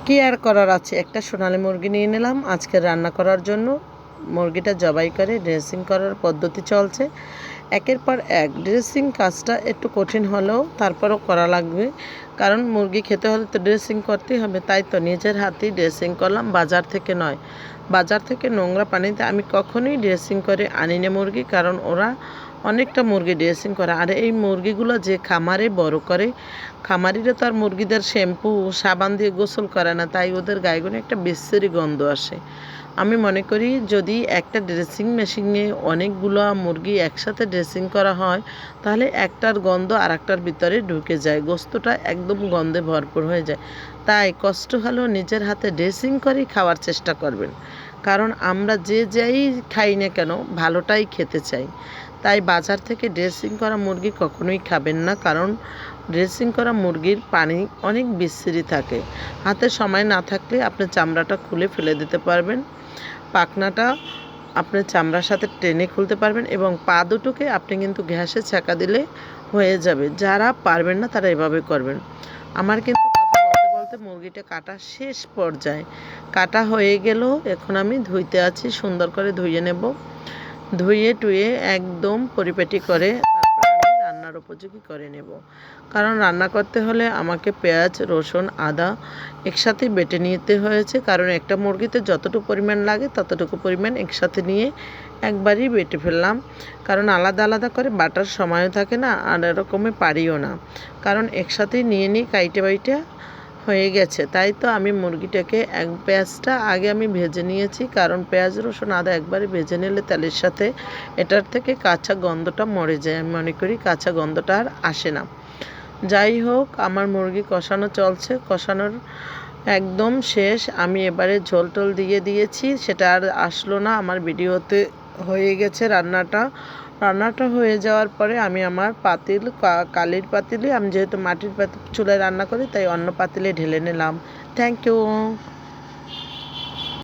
কি আর করার আছে, একটা সোনালী মুরগি নিয়ে নিলাম আজকে রান্না করার জন্য। মুরগিটা জবাই করে ড্রেসিং করার পদ্ধতি চলছে একের পর এক। ড্রেসিং কাজটা একটু কঠিন হলেও তারপরও করা লাগবে, কারণ মুরগি খেতে হলে তো ড্রেসিং করতেই হবে। তাই তো নিজের হাতেই ড্রেসিং করলাম, বাজার থেকে নয়। বাজার থেকে নোংরা পানিতে আমি কখনোই ড্রেসিং করে আনি না মুরগি, কারণ ওরা অনেকটা মুরগি ড্রেসিং করে। আর এই মুরগিগুলো যে খামারে বড় করে, খামারিরা তো আর মুরগিদের শ্যাম্পু সাবান দিয়ে গোসল করে না, তাই ওদের গায়ে একটা বিশ্রী গন্ধ আসে। আমি মনে করি যদি একটা ড্রেসিং মেশিনে অনেকগুলো মুরগি একসাথে ড্রেসিং করা হয়, তাহলে একটার গন্ধ আর একটার ভিতরে ঢুকে যায়, গোস্তটা একদম গন্ধে ভরপুর হয়ে যায়। তাই কষ্ট হলেও নিজের হাতে ড্রেসিং করেই খাওয়ার চেষ্টা করবেন, কারণ আমরা যে যাই খাই না কেন ভালোটাই খেতে চাই। তাই বাজার থেকে ড্রেসিং করা মুরগি কখনোই খাবেন না, কারণ ড্রেসিং করা মুরগির পানি অনেক বিশ্রী থাকে। হাতে সময় না থাকলে আপনি চামড়াটা খুলে ফেলে দিতে পারবেন, পাখনাটা আপনি চামড়ার সাথে টেনে খুলতে পারবেন, এবং পা দুটোকে আপনি কিন্তু ঘ্যাসে ছ্যাঁকা দিলে হয়ে যাবে। যারা পারবেন না তারা এভাবে করবেন। আমার কিন্তু কথা বলতে বলতে মুরগিটা কাটা শেষ পর্যায়ে, কাটা হয়ে গেল। এখন আমি ধুইতে আছি, সুন্দর করে ধুয়ে নেব। ধুয়ে টুয়ে একদম পরিপাটি করে তারপর আমি রান্নার উপযোগী করে নেব। কারণ রান্না করতে হলে আমাকে পেঁয়াজ, রসুন, আদা একসাথে বেটে নিতে হয়েছে, কারণ একটা মুরগিতে যতটুকু পরিমাণ লাগে ততটুকু পরিমাণ একসাথে নিয়ে একবারই বেটে ফেললাম। কারণ আলাদা আলাদা করে বাটার সময়ও থাকে না, আর এরকমই পারিও না, কারণ একসাথেই নিয়ে নিই কাইটে বাইটে হয়ে গেছে। তাই তো আমি মুরগিটাকে পেঁয়াজটা আগে আমি ভেজে নিয়েছি, কারণ পেঁয়াজ, রসুন, আদা একবারে ভেজে নিলে তেলের সাথে এটার থেকে কাঁচা গন্ধটা মরে যায়। আমি মনে করি কাঁচা গন্ধটা আর আসে না। যাই হোক, আমার মুরগি কষানো চলছে, কষানোর একদম শেষ। আমি এবারে ঝোল টোল দিয়ে দিয়েছি, সেটা আর আসলো না আমার ভিডিওতে। হয়ে গেছে রান্নাটা হয়ে যাওয়ার পরে আমি আমার পাতিল, কালির পাতিলে, আমি যেহেতু মাটির চুলায় রান্না করি তাই অন্য পাতিলে ঢেলে নিলাম। Thank you.